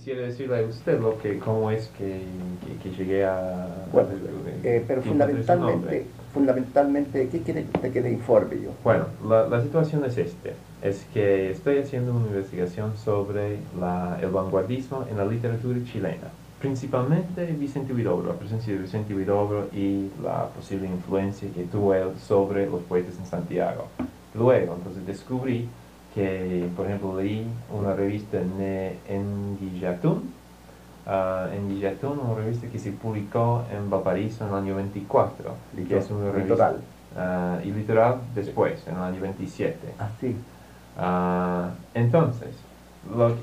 quisiera decirle a usted cómo es que llegué a... Bueno, pero que encontré su nombre. fundamentalmente, ¿qué quiere usted que le informe yo? Bueno, la situación es es que estoy haciendo una investigación sobre el vanguardismo en la literatura chilena, principalmente Vicente Huidobro, la presencia de Vicente Huidobro y la posible influencia que tuvo él sobre los poetas en Santiago. Luego, entonces descubrí que, por ejemplo, leí una revista en Guillatún, una revista que se publicó en Valparaíso en el año 24, que es una revista... Litoral. Y Litoral después, en el año 27. Así. Entonces,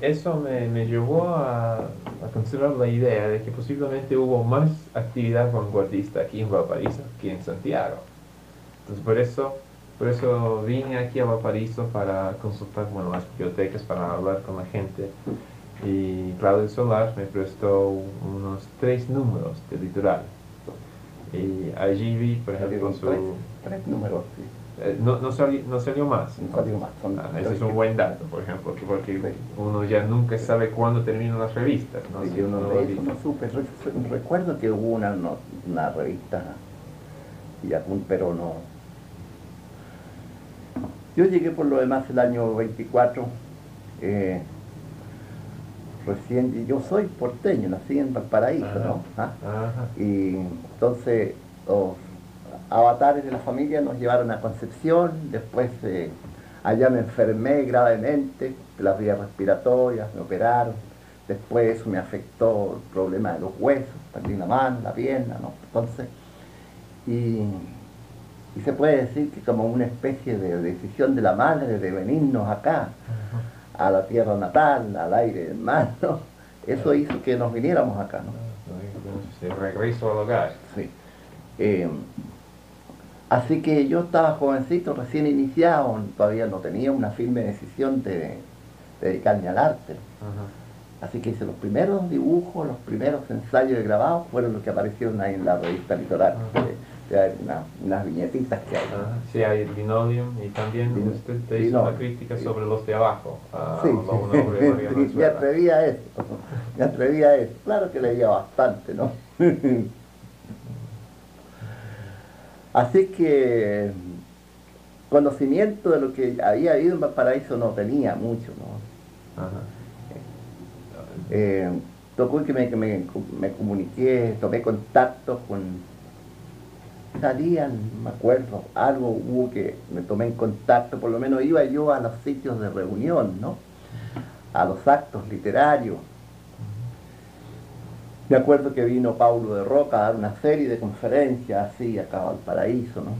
eso me llevó a considerar la idea de que posiblemente hubo más actividad vanguardista aquí en Valparaíso que en Santiago. Entonces, por eso vine aquí a Valparaíso para consultar, bueno, las bibliotecas, para hablar con la gente. Y Claudio Solar me prestó unos 3 números de Litoral. Y allí vi, por ejemplo, tres números, sí. no salió más. No salió más. Ese es un buen dato, por ejemplo, porque sí. uno ya nunca sabe cuándo terminan las revistas, ¿no? Sí, uno de eso no supe. Recuerdo que hubo una revista, pero no. Yo llegué por lo demás el año 24, recién, yo soy porteño, nací en Valparaíso, Ajá. ¿no? Ajá. Y entonces los avatares de la familia nos llevaron a Concepción, después allá me enfermé gravemente de las vías respiratorias, me operaron, después eso me afectó el problema de los huesos, perdí la mano, la pierna, ¿no? Entonces, y se puede decir que como una especie de decisión de la madre de venirnos acá, a la tierra natal, al aire del mar, ¿no? Eso hizo que nos viniéramos acá, ¿no? Se regreso al hogar. Sí. Así que yo estaba jovencito, recién iniciado, todavía no tenía una firme decisión de dedicarme al arte. Ajá. Así que hice los primeros dibujos, los primeros ensayos de grabado, fueron los que aparecieron ahí en la revista Litoral. De unas viñetitas que hay. Ajá. Sí, hay el Linoleum y también usted te hizo una crítica sobre los de abajo. Sí, sí. Me atreví a eso, me atreví a eso. Claro que leía bastante, ¿no? Así que conocimiento de lo que había habido en Valparaíso no tenía mucho, ¿no? Ajá. Tocó que me comuniqué, tomé contacto con... Salían, me acuerdo, algo hubo que me tomé en contacto, por lo menos iba yo a los sitios de reunión, ¿no? A los actos literarios. Me acuerdo que vino Paulo de Roca a dar una serie de conferencias así acá a Valparaíso, ¿no?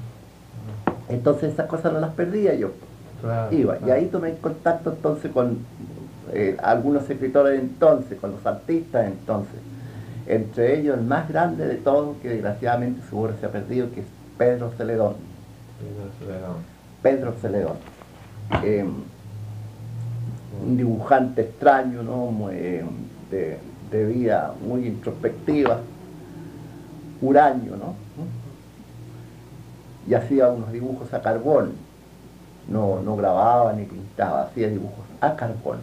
Entonces esas cosas no las perdía yo. Claro, Iba, claro. y ahí tomé contacto entonces con algunos escritores de entonces, con los artistas de entonces. Entre ellos el más grande de todos, que desgraciadamente seguro se ha perdido, que es Pedro Celedón. Pedro Celedón. Un dibujante extraño, ¿no? De vida muy introspectiva, huraño, ¿no? Y hacía unos dibujos a carbón, no grababa ni pintaba, hacía dibujos a carbón.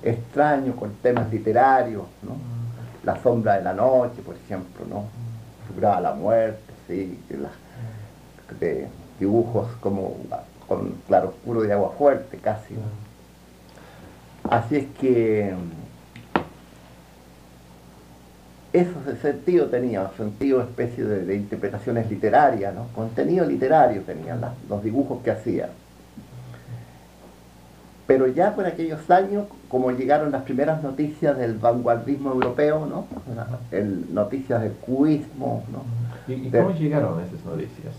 Extraño, con temas literarios, ¿no? La sombra de la noche, por ejemplo, ¿no? Figuraba la muerte, sí, de dibujos como con claroscuro de agua fuerte, casi, ¿no? Así es que ese sentido tenía, sentido especie de interpretaciones literarias, ¿no? Contenido literario tenían los dibujos que hacía. Pero ya por aquellos años, como llegaron las primeras noticias del vanguardismo europeo, ¿no? Noticias del cubismo, ¿no? ¿Y cómo llegaron esas noticias?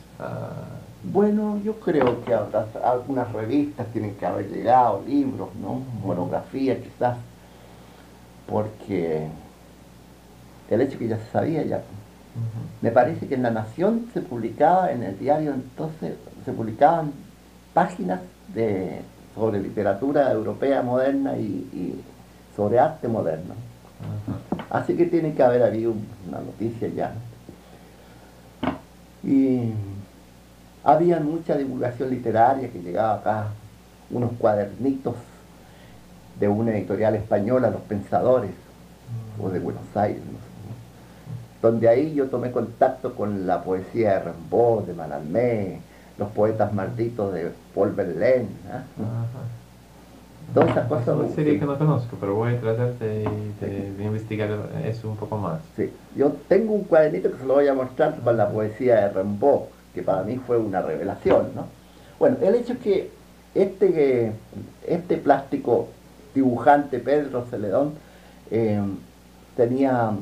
Bueno, yo creo que algunas revistas tienen que haber llegado, libros, ¿no? Monografías quizás, porque el hecho que ya se sabía ya. Me parece que en La Nación se publicaba, en el diario entonces, se publicaban páginas sobre literatura europea moderna y sobre arte moderno. Así que tiene que haber habido una noticia ya. Y había mucha divulgación literaria que llegaba acá, unos cuadernitos de una editorial española, Los Pensadores, o de Buenos Aires, no sé, donde ahí yo tomé contacto con la poesía de Rimbaud, de Mallarmé, los poetas malditos de Paul Verlaine, ¿ah? Ajá. Todas esas Es cosas. una serie que no conozco, pero voy a tratar Sí, de investigar eso un poco más. sí. Yo tengo un cuadernito que se lo voy a mostrar con la poesía de Rimbaud, que para mí fue una revelación, ¿no? Bueno, el hecho es que este plástico dibujante, Pedro Celedón, eh, tenía,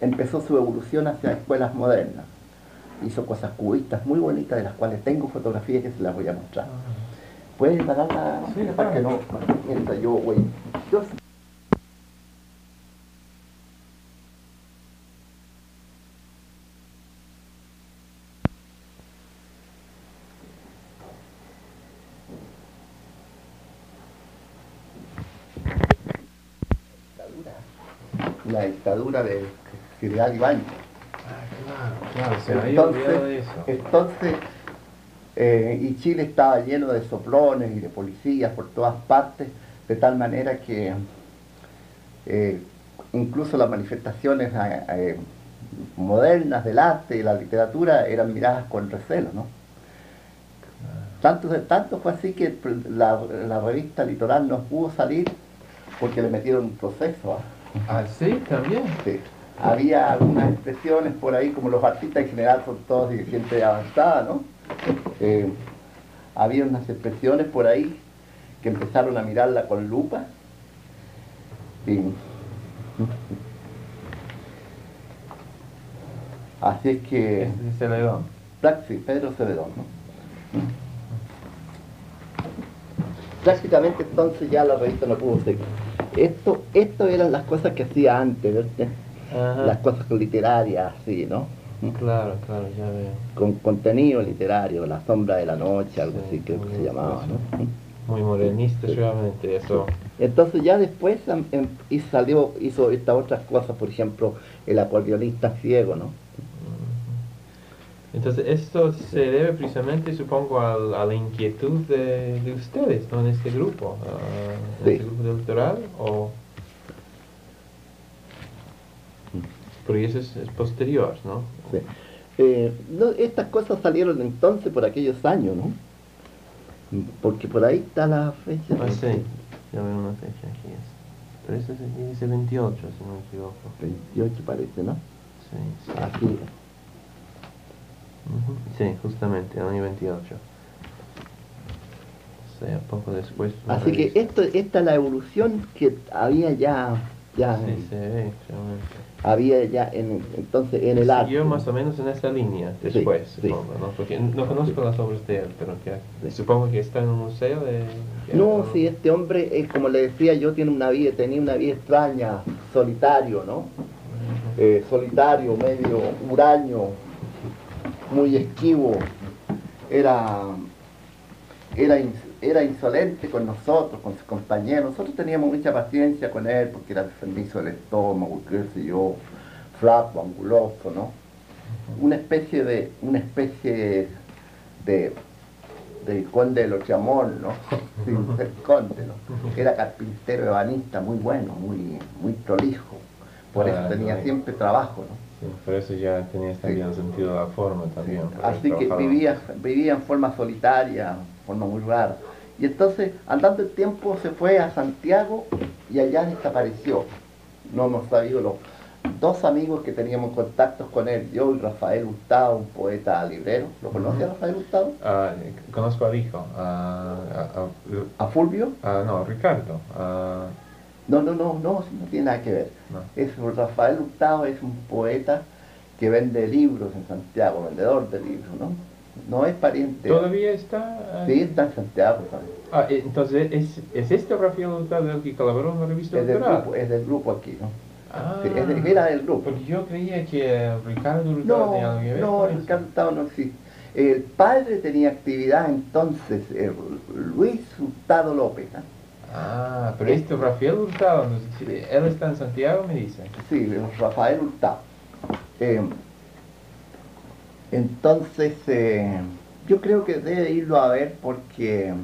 empezó su evolución hacia escuelas modernas. Hizo cosas cubistas muy bonitas, de las cuales tengo fotografías que se las voy a mostrar. ¿Puedes parar la Sí, para que claro. no, mientras yo voy? Yo la dictadura de General Ibáñez. Ah, claro, se me había olvidado de eso. Entonces, y Chile estaba lleno de soplones y de policías por todas partes, de tal manera que eh, incluso las manifestaciones modernas del arte y la literatura eran miradas con recelo, ¿no? Tanto fue así que la revista Litoral no pudo salir porque le metieron un proceso. Ah, sí, también. Sí. Había algunas expresiones por ahí, como los artistas en general son todos de gente avanzada, ¿no? Eh, Había unas expresiones por ahí que empezaron a mirarla con lupa. Y, así es que, Este es Celedón. sí, Pedro Celedón, ¿no? Prácticamente entonces ya la revista no pudo seguir. Esto eran las cosas que hacía antes, ¿viste? Las Ajá. cosas literarias, así, ¿no? Claro, claro, ya veo. Con contenido literario, La sombra de la noche, algo así Sí, creo que se llamaba, ¿no? muy modernista Sí. realmente, eso. Entonces ya después hizo estas otras cosas, por ejemplo, el acordeonista ciego, ¿no? Entonces, esto se debe precisamente, supongo, a la inquietud de ustedes, ¿no? En este grupo, en Sí. este grupo de electoral, o porque eso es posterior, ¿no? Sí. No, estas cosas salieron entonces por aquellos años, ¿no? Porque por ahí está la fecha. Ah, sí, ya veo una fecha aquí. Pero eso dice 28, si no me equivoco. 28 parece, ¿no? Sí, sí. Aquí. Ujú. Sí, justamente, el año 28. O sea, poco después. La Así que revista. esta es la evolución que había Sí, se ve, realmente. había ya entonces en el arte, Siguió ¿no? más o menos en esa línea Sí, después, sí, supongo, ¿no? Porque no conozco sí, las obras de él, pero sí. supongo que está en un museo de... No, sí, este hombre, como le decía yo, tenía una vida extraña, solitario, ¿no? Solitario, medio huraño, muy esquivo, era, era insolente con nosotros, con sus compañeros. Nosotros teníamos mucha paciencia con él porque era enfermizo del estómago, qué sé yo, flaco, anguloso, ¿no? Una especie de, del conde de Lochiamón, ¿no? Sin ser conde, ¿no? Era carpintero ebanista, muy bueno, muy prolijo. Por eso tenía siempre trabajo, ¿no? Sí, por eso ya tenías también el sentido de la forma también. Por haber Así que trabajado antes. vivía en forma solitaria, en forma muy rara. Y entonces, andando el tiempo, se fue a Santiago y allá desapareció. No hemos sabido los dos amigos que teníamos contactos con él, yo y Rafael Hurtado, un poeta librero. ¿Lo conoce a Rafael Hurtado? Conozco al hijo, ¿A Fulvio? no, Ricardo. No, no tiene nada que ver. No. Rafael Hurtado es un poeta que vende libros en Santiago, vendedor de libros, ¿no? No es pariente. ¿Todavía está? Sí, está en Santiago, ¿sabes? Entonces, ¿es este Rafael Hurtado el que colaboró en la revista Electoral? Es del grupo aquí, ¿no? Ah, Sí, era del grupo. porque yo creía que Ricardo Hurtado tenía algo que ver No, con el eso. cantado no existe. El padre tenía actividad entonces, Luis Hurtado López, ¿no? Pero este Rafael Hurtado, él está en Santiago, me dice. Sí, Rafael Hurtado. Eh, entonces, yo creo que debe irlo a ver porque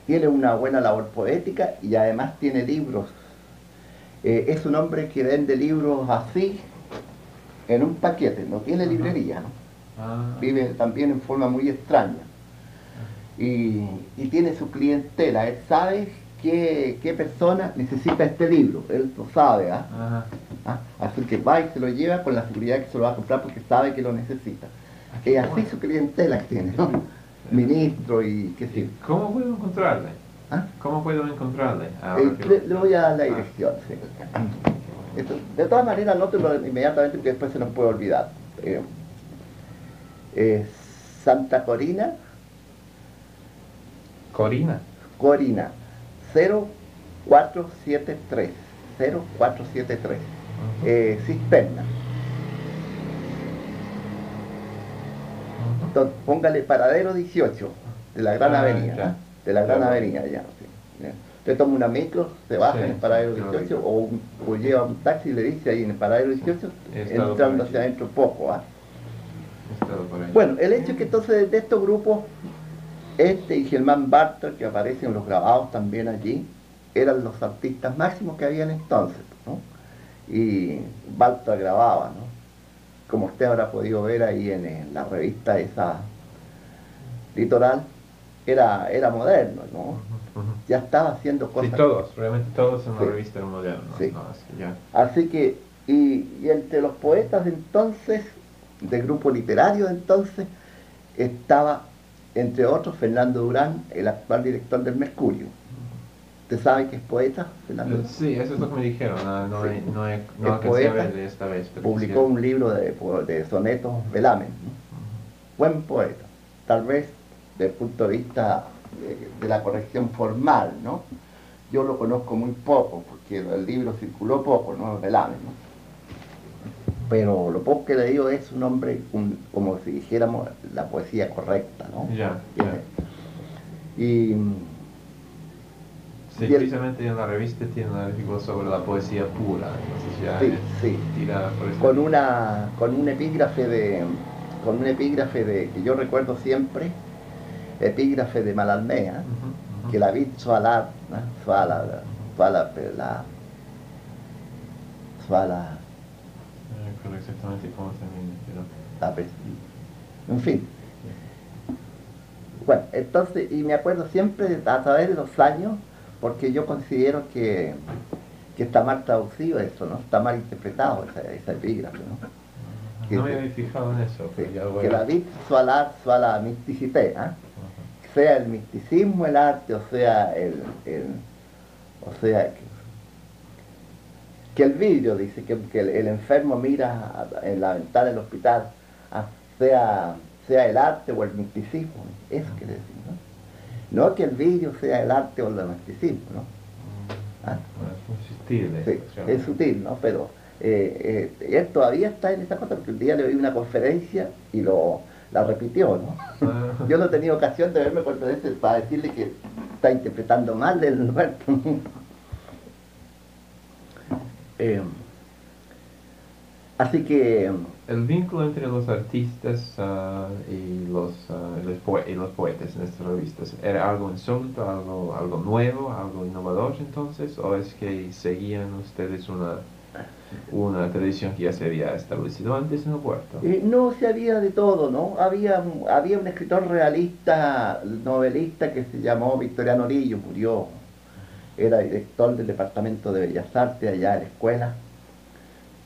tiene una buena labor poética y además tiene libros Es un hombre que vende libros así, en un paquete, no tiene librería, ¿no? Vive también en forma muy extraña. Y tiene su clientela, él sabe qué persona necesita este libro, él lo sabe, así que va y se lo lleva con la seguridad que se lo va a comprar porque sabe que lo necesita. Es así su clientela que tiene, ¿no? Ministro y qué sé yo. ¿Cómo puedo encontrarle? ¿Cómo puedo encontrarle? Le voy a dar la dirección, sí. De todas maneras, anótelo inmediatamente porque después se nos puede olvidar. Santa Corina. Corina. 0473. 0473. Cisterna. Entonces, póngale paradero 18 de la Gran Avenida. Ya. De la Gran Avenida, ya. Sí. Usted toma una micro, se baja en el paradero 18 o lleva un taxi y le dice ahí en el paradero 18, entrando hacia adentro poco. Bueno, el hecho es que entonces de estos grupos, este y Germán Bartra, que aparecen en los grabados también allí, eran los artistas máximos que habían entonces, ¿no? Y Bartra grababa, ¿no? Como usted habrá podido ver ahí en la revista esa Litoral, era moderno, ¿no? Ya estaba haciendo cosas. Sí, realmente todos en la revista eran modernos. Sí. No, así que, y entre los poetas de entonces, del grupo literario de entonces, estaba, entre otros, Fernando Durán, el actual director del Mercurio. ¿Usted sabe que es poeta, Fernando Durán? Sí, eso es lo que me dijeron, no alcancé a verle esta vez. Publicó un libro de sonetos Velamen, ¿no? Buen poeta, tal vez desde el punto de vista de la corrección formal, ¿no? Yo lo conozco muy poco, porque el libro circuló poco, ¿no? Velamen, ¿no? Pero lo poco que le digo es un hombre, como si dijéramos la poesía correcta, ¿no? Y sí, precisamente en la revista tiene un artículo sobre la poesía pura, entonces ya sí. Tira por eso. Con un epígrafe de que yo recuerdo siempre, epígrafe de Malalmea, que la vid suala, ¿no? suala, No recuerdo exactamente cómo termina, en fin. Bueno, entonces, y me acuerdo siempre a través de los años, porque yo considero que está mal traducido eso, ¿no? Está mal interpretado esa epígrafe, ¿no? No me había fijado en eso. Sí, que la vid suala misticité, sea el misticismo el arte, o sea que el vidrio dice que el enfermo mira en la ventana del hospital, sea el arte o el misticismo, eso quiere decir, ¿no? No que el vidrio sea el arte o el misticismo, ¿no? Es muy sutil. Sí, es sutil, ¿no? Pero él todavía está en esa cosa, porque un día le oí una conferencia y la repitió, ¿no? Yo no he tenido ocasión de verme conferencias para decirle que está interpretando mal el Norberto. Así que el vínculo entre los artistas y los poetas en estas revistas, ¿era algo insólito, algo nuevo, algo innovador entonces? ¿O es que seguían ustedes una tradición que ya se había establecido antes en el puerto? No, se había de todo, ¿no? Había un escritor realista, novelista que se llamó Victoriano Lillo, murió. Era director del Departamento de Bellas Artes allá en la escuela.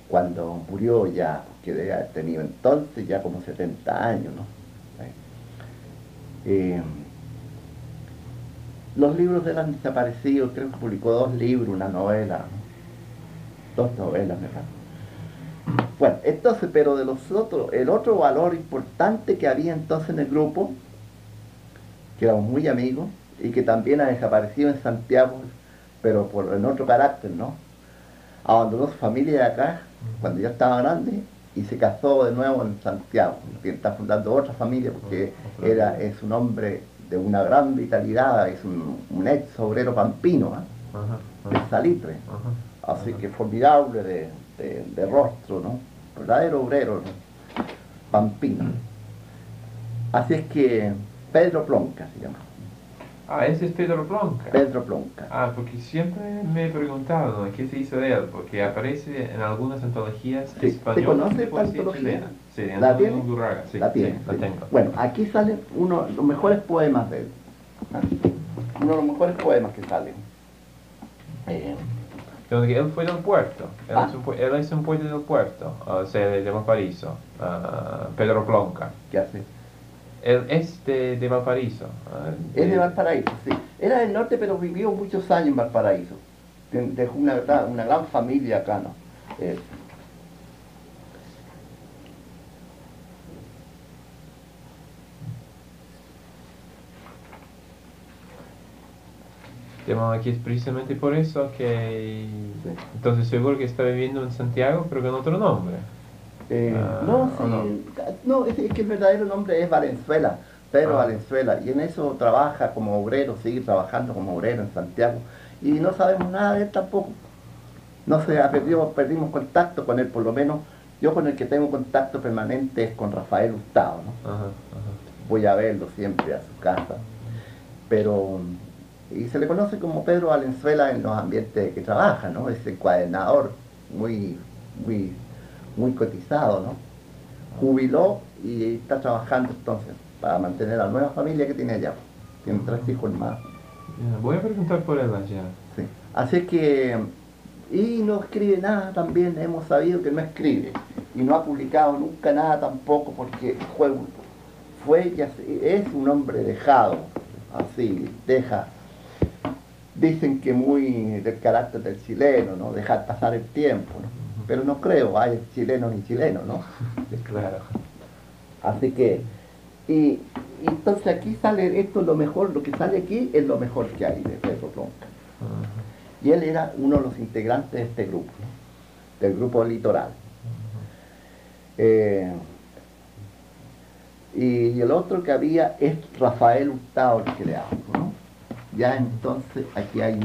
Cuando murió ya, que debe haber tenido entonces ya como 70 años, ¿no? Los libros de él han desaparecido, creo que publicó 2 libros, una novela, ¿no? 2 novelas, me parece. Bueno, entonces, pero de los otros, el otro valor importante que había entonces en el grupo, que éramos muy amigos, y que también ha desaparecido en Santiago, pero en otro carácter, ¿no? Abandonó su familia de acá, cuando ya estaba grande, y se casó de nuevo en Santiago. Está fundando otra familia porque es un hombre de una gran vitalidad, es un ex obrero pampino, de Salitre. Así que formidable de rostro, ¿no? Verdadero obrero, ¿no? Pampino. Así es que Pedro Plonca se llama. Ah, ese es Pedro Blanca. Pedro Plonka. Ah, porque siempre me he preguntado, ¿no? ¿Qué se hizo de él? Porque aparece en algunas antologías Sí. ¿Te españolas conoces de esta poesía antología? chilena. Sí, en ¿La tienes? Undurraga, sí, La sí, tienes. la Sí. tengo. Bueno, aquí salen los mejores poemas de él. ¿Ah? Uno de los mejores poemas que salen. Eh, Entonces, él fue del puerto, ah, él es un poeta del puerto, o sea, de Valparaíso, Pedro Blanca. ¿Qué hace? Él es de Valparaíso. Es de Valparaíso, sí. Era del norte, pero vivió muchos años en Valparaíso. Dejó una gran familia acá, ¿no? Eh, Aquí es precisamente por eso que... sí. Entonces seguro que está viviendo en Santiago, pero con otro nombre. No, ¿O no? sí, no, es que el verdadero nombre es Valenzuela, Pedro Ah, Valenzuela, y en eso trabaja como obrero, sigue trabajando como obrero en Santiago, y no sabemos nada de él tampoco. No se ha perdido, perdimos contacto con él, por lo menos yo con el que tengo contacto permanente es con Rafael Hurtado, ¿no? ajá, ajá. Voy a verlo siempre a su casa, pero y se le conoce como Pedro Valenzuela en los ambientes que trabaja, ¿no? Es encuadernador, muy, muy, muy cotizado, ¿no? Jubiló y está trabajando entonces para mantener a la nueva familia que tiene allá. Tiene 3 hijos más. Ya, voy a preguntar por él allá. Sí. Así que, y no escribe nada también, hemos sabido que no escribe. Y no ha publicado nunca nada tampoco porque es un hombre dejado, así, deja. Dicen que muy del carácter del chileno, ¿no? Dejar pasar el tiempo, ¿no? Pero no creo, hay chilenos y chilenos, ¿no? Claro. Así que, y entonces aquí sale esto, lo mejor, lo que sale aquí es lo mejor que hay de Pedro Blanca. Ajá, Y él era uno de los integrantes de este grupo, ¿no? Del grupo Litoral. Eh, y el otro que había es Rafael Hurtado, el creador, ¿no? Ya entonces aquí hay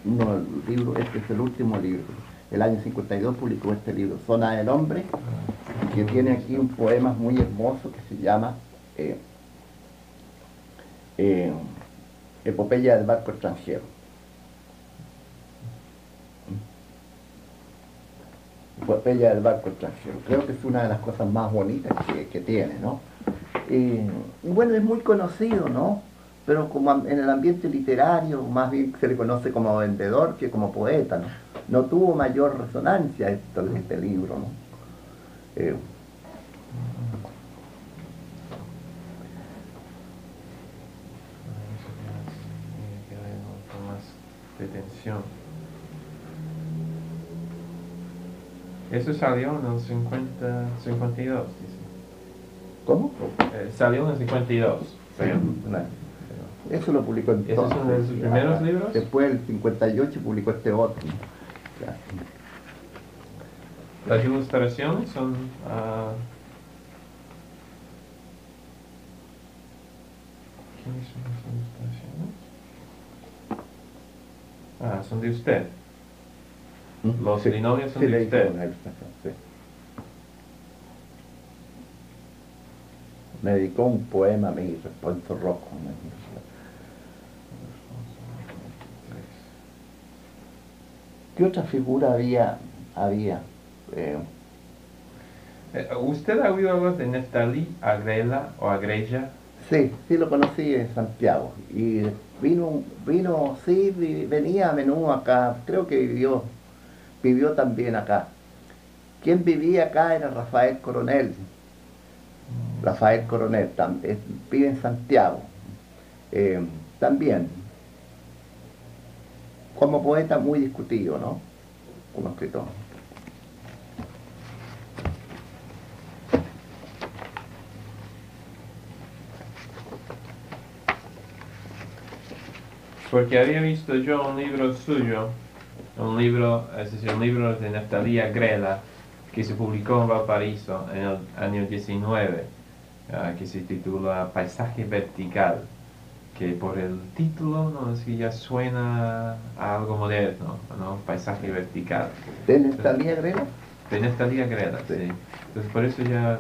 unos libros, este es el último libro. El año 52 publicó este libro, Zona del Hombre, que tiene aquí un poema muy hermoso que se llama eh, Epopeya del barco extranjero. Epopeya del barco extranjero. Creo que es una de las cosas más bonitas que tiene, ¿no? Y bueno, es muy conocido, ¿no? Pero como en el ambiente literario, más bien se le conoce como vendedor que como poeta, ¿no? No tuvo mayor resonancia este libro, ¿no? Eh, con más detención. Eso salió en el 52, dice. ¿Cómo? Salió en el 52. Sí, eso lo publicó ¿Ese es entonces. uno de sus primeros libros? Después, el 58, publicó este otro. Ya. Las ilustraciones son... ¿quiénes son las ilustraciones? Son de usted. Los Sí, linoleos son sí, de le hice usted. una ilustración, sí. Me dedicó un poema a mí, Responso Rojo. ¿Qué otra figura había? Eh, ¿Usted ha oído hablar de Neftalí Agrela o Agrella? sí, sí lo conocí en Santiago. Y sí, venía a menudo acá. Creo que vivió también acá. Quien vivía acá era Rafael Coronel. Rafael Coronel vive en Santiago. También, como poeta muy discutido, ¿no? Como escritor. Porque había visto yo un libro suyo, es decir, un libro de Neftalí Agrela, que se publicó en Valparaíso en el año 19, que se titula Paisaje Vertical, que por el título no es que ya suena a algo moderno, ¿no? Paisaje Vertical. ¿De Neftalí Agrela? De Neftalí Agrela, Sí. sí. Entonces por eso ya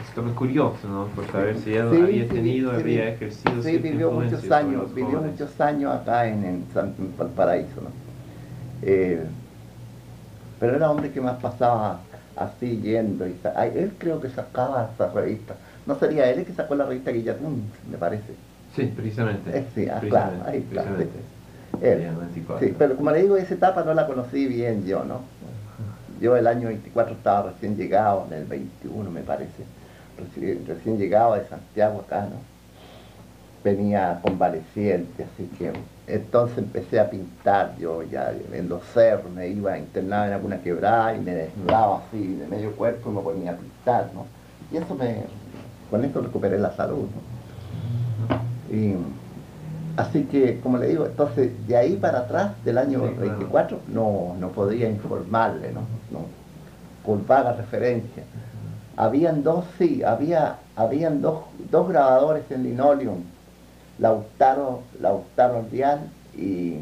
estaba curioso, ¿no? Por saber si él Sí, había sí, tenido, sí, había ejercido sí, cierta influencia sobre los vivió jóvenes. muchos años acá en Valparaíso, ¿no? Eh, pero era hombre que más pasaba así yendo. Él creo que sacaba esa revista. No sería él el que sacó la revista Guillatún, me parece. Sí, precisamente. Sí, claro, Precisamente, ahí está, sí. precisamente. Él. Allá en 24. Sí, pero como le digo, esa etapa no la conocí bien yo, ¿no? Yo el año 24 estaba recién llegado, en el 21 me parece. Recién llegado de Santiago acá, ¿no? Venía convaleciente, así que entonces empecé a pintar, yo ya en los cerros me iba a internar en alguna quebrada y me desnudaba así de medio cuerpo y me ponía a pintar, ¿no? Y con eso recuperé la salud, ¿no? Y así que, como le digo, entonces de ahí para atrás, del año Sí, claro. 24, no podía informarle, ¿no? No, con vaga referencia. Habían dos, sí, habían dos grabadores en linoleum, Lautaro Aldial y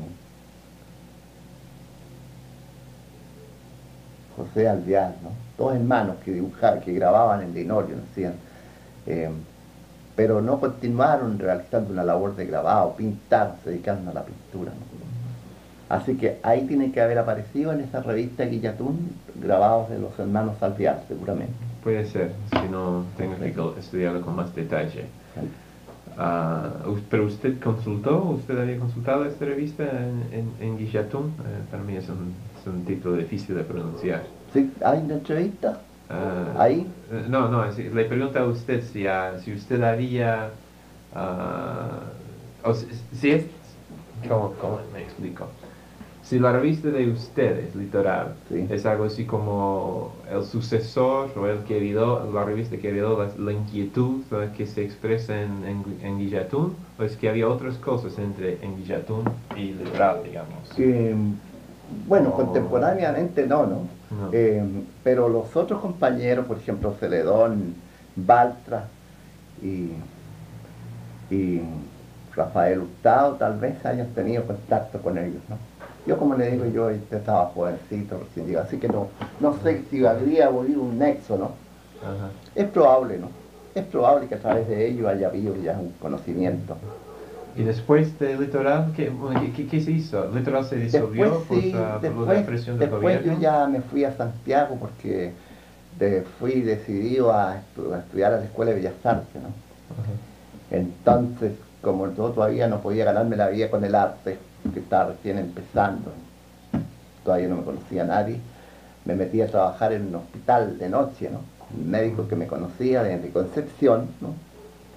José Aldial, ¿no? Dos hermanos que dibujaban, que grababan en linoleum, hacían, eh, pero no continuaron realizando una labor de grabado, pintar, se dedicaron a la pintura, ¿no? Así que ahí tiene que haber aparecido en esa revista Guillatún grabados de los hermanos Aldial, seguramente. Puede ser, si no tengo que estudiarlo con más detalle. Pero usted consultó, usted había consultado esta revista en Guillatún. Para mí es un título difícil de pronunciar. ¿Sí? ¿Hay una entrevista? Ah, Ahí. no, le pregunto a usted si usted había, o si es, ¿cómo me explico? Si la revista de ustedes, Litoral, Sí. es algo así como el sucesor o el que heredó, la revista que heredó la inquietud que se expresa en Guillatún, o es que había otras cosas en Guillatún y Litoral, digamos. Bueno, Oh. contemporáneamente no, ¿no? No. Pero los otros compañeros, por ejemplo, Celedón, Baltra y, y Rafael Hurtado, tal vez hayan tenido contacto con ellos, ¿no? Yo, como le digo, yo estaba jovencito, recién llegado, así que no sé si habría habido un nexo, ¿no? Ajá. Es probable, ¿no? Es probable que a través de ello haya habido ya un conocimiento. Y después de Litoral, ¿qué se hizo? ¿Litoral se disolvió por la presión del después gobierno? yo ya me fui a Santiago porque fui decidido a estudiar a la Escuela de Bellas Artes, ¿no? Ajá. Entonces, como yo todavía no podía ganarme la vida con el arte, que estaba recién empezando, todavía no me conocía nadie, me metí a trabajar en un hospital de noche, ¿no? Un médico que me conocía desde Concepción, ¿no?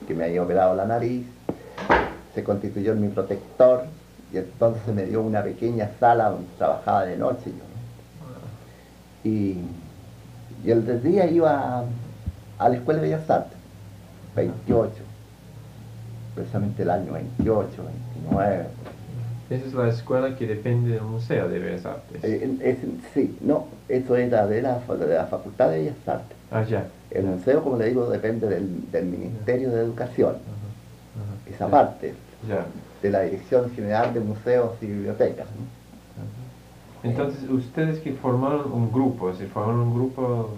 Que me había operado la nariz, se constituyó en mi protector y entonces me dio una pequeña sala donde trabajaba de noche yo, ¿no? Y el del día iba a la Escuela de Bellas Artes, 28, precisamente el año 28, 29. Esa es la escuela que depende del Museo de Bellas Artes. Sí, no, eso era de la Facultad de Bellas Artes. Ah, ya. El museo, como le digo, depende del Ministerio de Educación, Ajá. esa parte, Ya. de la Dirección General de Museos y Bibliotecas, ¿no? Ajá. Entonces, ustedes que formaron un grupo, se formaron un grupo...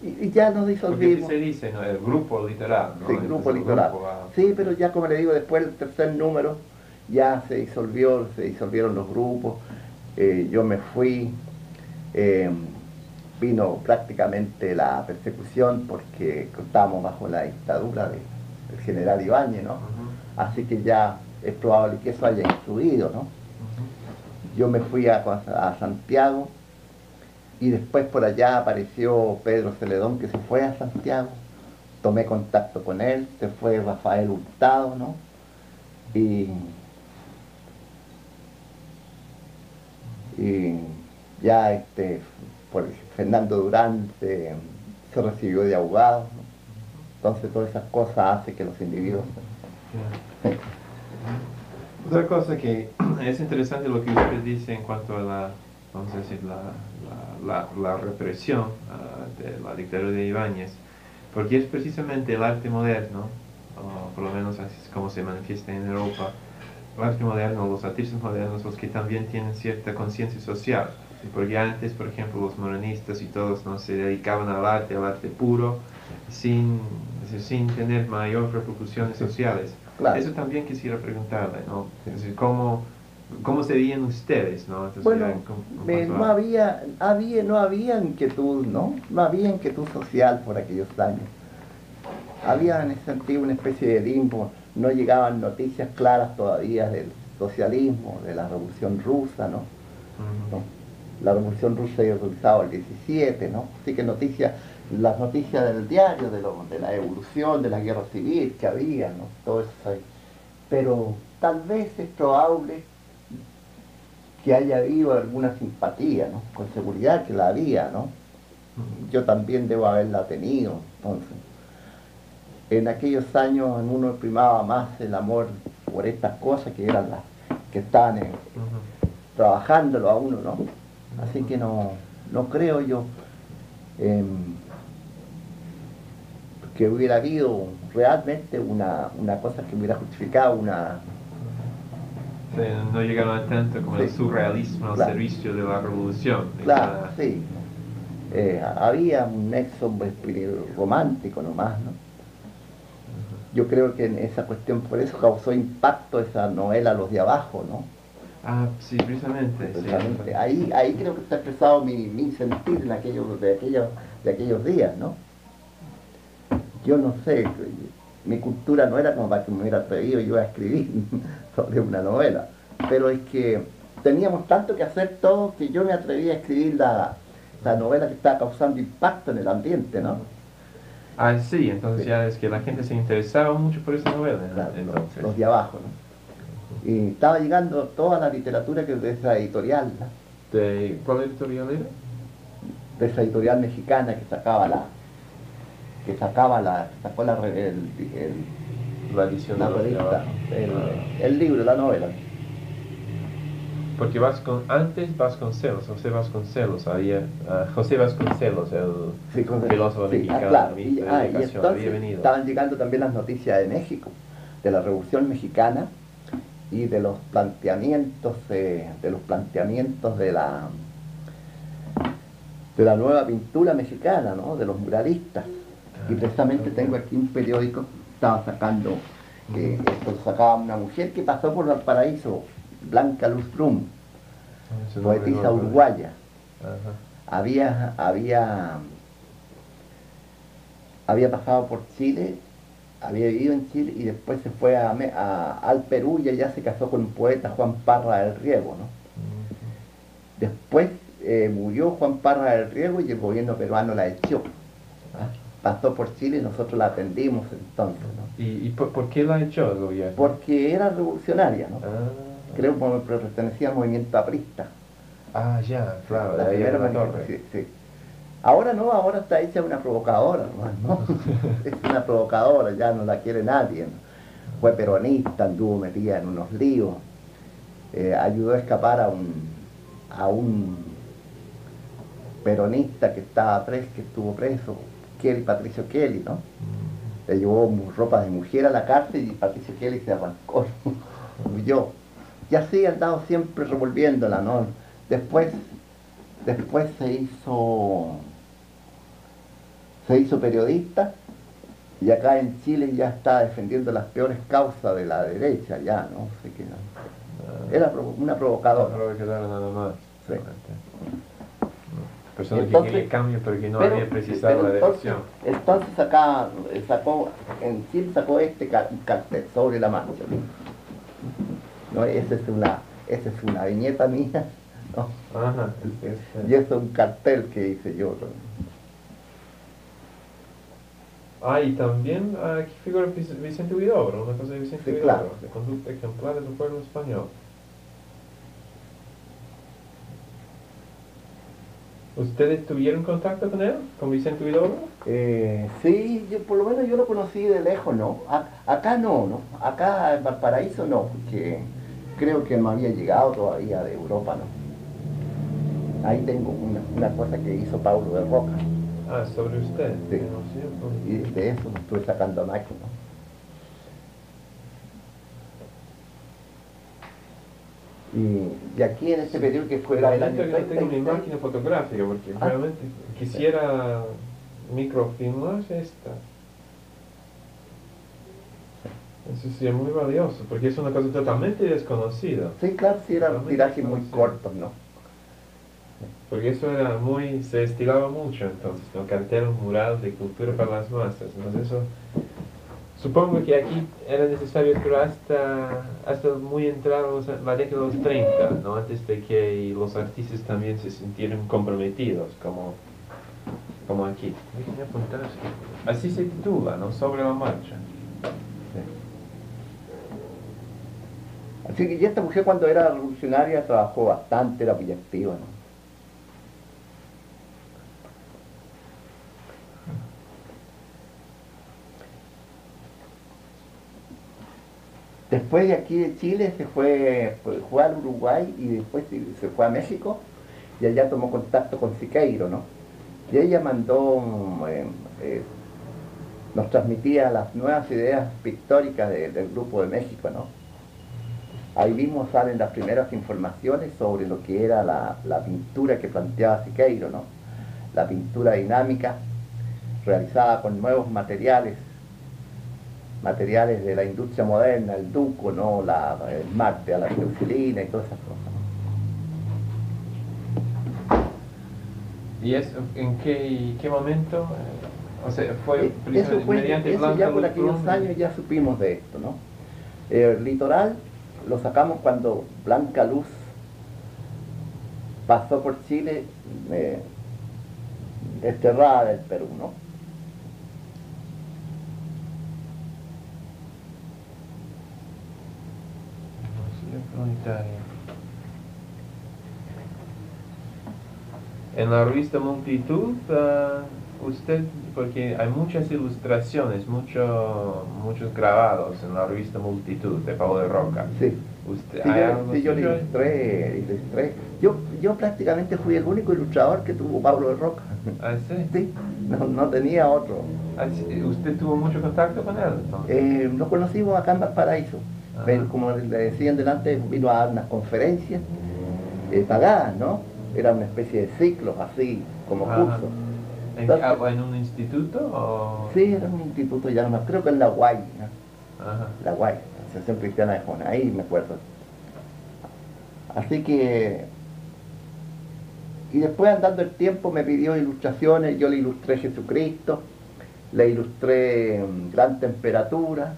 Y ya nos Porque disolvimos. así se dice, ¿no? El grupo literal, ¿no? Sí, Entonces, grupo el litoral. grupo, Sí, pero ya como le digo, después del tercer número ya se disolvieron los grupos, yo me fui, eh, vino prácticamente la persecución porque estábamos bajo la dictadura del general Ibáñez, ¿no? Así que ya es probable que eso haya influido, ¿no? Yo me fui a Santiago y después por allá apareció Pedro Celedón, que se fue a Santiago, tomé contacto con él, se fue Rafael Hurtado, ¿no? Y ya por Fernando Durán se recibió de abogado, ¿no? Entonces todas esas cosas hacen que los individuos... Otra cosa que es interesante lo que usted dice en cuanto a vamos a decir, la represión de la dictadura de Ibáñez, porque es precisamente el arte moderno, o por lo menos así es como se manifiesta en Europa, el arte moderno, los artistas modernos, los que también tienen cierta conciencia social. Porque antes, por ejemplo, los morenistas y todos no se dedicaban al arte puro, sin, es decir, sin tener mayor repercusiones sociales. Claro. Eso también quisiera preguntarle, ¿no? Es decir, ¿cómo se veían ustedes, ¿no? Entonces, Bueno, ya no no había inquietud, ¿no? No había inquietud social por aquellos años. Había en ese sentido una especie de limbo, no llegaban noticias claras todavía del socialismo, de la Revolución Rusa, ¿no? Ujú. ¿No? La Revolución Rusa se realizaba el 17, ¿no? Así que las noticias del diario, de la evolución, de la guerra civil que había, ¿no? Todo eso ahí. Pero tal vez es probable que haya habido alguna simpatía, ¿no? Con seguridad que la había, ¿no? Yo también debo haberla tenido, entonces. En aquellos años en uno primaba más el amor por estas cosas que eran las que estaban Ujú. trabajándolo a uno, ¿no? Así que no creo yo que hubiera habido realmente una cosa que hubiera justificado una... Sí, no llegaron a tanto como el Sí, surrealismo al claro, servicio de la revolución. claro, sí. Había un nexo romántico nomás, ¿no? Yo creo que en esa cuestión, por eso causó impacto esa novela Los de Abajo, ¿no? Ah, sí, precisamente, sí. Precisamente. Ahí creo que está expresado mi sentir en de aquellos días, ¿no? Yo no sé, mi cultura no era como para que me hubiera atrevido yo a escribir sobre una novela, pero es que teníamos tanto que hacer todos que yo me atreví a escribir la novela que estaba causando impacto en el ambiente, ¿no? Ah, sí, entonces Sí, ya es que la gente se interesaba mucho por esa novela, claro, entonces. los de abajo, ¿no? Y estaba llegando toda la literatura que de esa editorial, ¿no? ¿Cuál editorial era? De esa editorial mexicana que sacó La edición la de los de revista, abajo. Ah, el libro, la novela. porque antes Vasconcelos, José Vasconcelos, José Vasconcelos, el Sí, filósofo sí, mexicano, claro. ministro de Y Educación, había entonces venido. estaban llegando también las noticias de México, de la Revolución Mexicana y de los planteamientos de la nueva pintura mexicana, ¿no? De los muralistas. Y precisamente tengo aquí un periódico, estaba sacando, esto lo sacaba una mujer que pasó por Valparaíso, Blanca Luz Brum, Ese nombre no poetisa lo conozco. uruguaya. Ajá. Había pasado por Chile, había vivido en Chile y después se fue al Perú y allá se casó con un poeta, Juan Parra del Riego, ¿no? Después murió Juan Parra del Riego y el gobierno peruano la echó. ¿Ah? Pasó por Chile y nosotros la atendimos entonces, ¿no? ¿Y por qué la echó el gobierno? Porque era revolucionaria, ¿no? Ah, Creo que pertenecía al movimiento aprista. ya, claro, de La ahí primera era la manifestación, torre. sí, sí. Ahora no, ahora está hecha una provocadora, ¿no? Es una provocadora, ya no la quiere nadie, ¿no? Fue peronista, anduvo metida en unos líos, ayudó a escapar a un peronista que que estuvo preso, Patricio Kelly, ¿no? Le llevó ropa de mujer a la cárcel y Patricio Kelly se arrancó, huyó. Y así ha andado siempre revolviéndola, ¿no? Después, después se hizo periodista y acá en Chile ya está defendiendo las peores causas de la derecha, ya, ¿no? Así que era una No provocadora. creo que quedara nada más. Sí. Realmente. Persona que Entonces, quería cambio, pero que no había precisado la dirección. entonces acá en Chile sacó un cartel sobre la marcha, ¿no? Esa es una viñeta mía, ¿no? Ajá. Y eso es un cartel que hice yo, ¿no? Y también aquí figura Vicente Huidobro, una cosa de Vicente Sí, Huidobro, claro. de conducta ejemplar del pueblo español. ¿Ustedes tuvieron contacto con él, con Vicente Huidobro? Sí, por lo menos yo lo conocí de lejos, ¿no? Acá no. Acá en Valparaíso no, porque creo que no había llegado todavía de Europa, ¿no? Ahí tengo una cosa que hizo Paulo de Roca, Sobre usted. sí, ¿No es cierto? y de eso lo estuve sacando a máquina. Y aquí en este periodo que fue el año Lamento que no tenga una 36, máquina fotográfica, porque Ah. realmente quisiera microfilmar esta. Eso sí es muy valioso, porque es una cosa totalmente desconocida. Sí, claro, sí, eran Totalmente tirajes muy desconocida. cortos, ¿no? Porque eso era muy, se estilaba mucho entonces, ¿no? Cartel mural de cultura para las masas. Entonces eso, supongo que aquí era necesario, pero hasta muy entrados en la década de los 30, ¿no? Antes de que los artistas también se sintieran comprometidos, como aquí. Déjenme apuntar así. Así se titula, ¿no? Sobre la marcha. Sí. Así que y esta mujer cuando era revolucionaria trabajó bastante, era muy activa, ¿no? Después de aquí de Chile fue al Uruguay y después se fue a México y allá tomó contacto con Siqueiro, ¿no? Y ella mandó, eh, nos transmitía las nuevas ideas pictóricas del Grupo de México, ¿no? Ahí mismo salen las primeras informaciones sobre lo que era la pintura que planteaba Siqueiro, ¿no? La pintura dinámica, realizada con nuevos materiales de la industria moderna, el duco, ¿no? El mate, la glucilina y todas esas cosas. ¿Y eso en qué momento? O sea, fue mediante Eso Blanca ya por aquellos Lutrón. años ya supimos de esto, ¿no? El litoral lo sacamos cuando Blanca Luz pasó por Chile desterrada del Perú, ¿no? En la revista Multitud, usted, porque hay muchas ilustraciones, muchos grabados en la revista Multitud de Pablo de Roca. Sí. ¿Usted, Sí, hay algo yo le suyo ahí? ilustré. Yo prácticamente fui el único ilustrador que tuvo Pablo de Roca. Ah, sí. Sí, no tenía otro. Ah, sí. ¿Usted tuvo mucho contacto con él entonces? Lo conocimos acá en Valparaíso. Ajá. Como le decían delante, vino a dar unas conferencias pagadas, ¿no? Era una especie de ciclos así, como Ajá. cursos. Entonces, ¿En un instituto o...? sí, era un instituto ya, no, creo que en la UAI, ¿no? Ajá. La UAI, Asociación Cristiana de Jóvenes, ahí me acuerdo. Así que, y después andando el tiempo me pidió ilustraciones, yo le ilustré Jesucristo, le ilustré Gran Temperatura,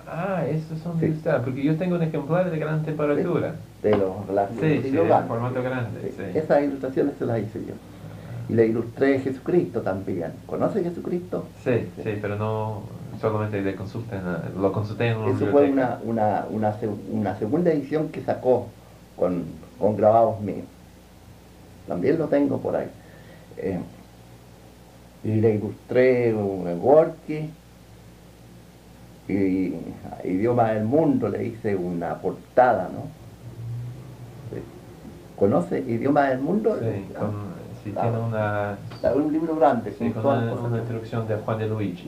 Ah, estos son sí, ilustrados, porque yo tengo un ejemplar de gran ¿sí? temperatura. De los Sí, de sí, en formato grande, sí. sí. Esas ilustraciones se las hice yo. Y le ilustré Jesucristo también. ¿Conoce Jesucristo? Sí, sí, pero no solamente le consulté, lo consulté en una Eso fue biblioteca. una segunda edición que sacó con grabados míos. También lo tengo por ahí. Eh, y le ilustré un Gorky y Idioma del Mundo le hice una portada, ¿no? Sí. ¿Conoce Idioma del Mundo? Sí, sí, tiene una, Un libro grande sí, con con todas las cosas. una introducción de Juan de Luigi.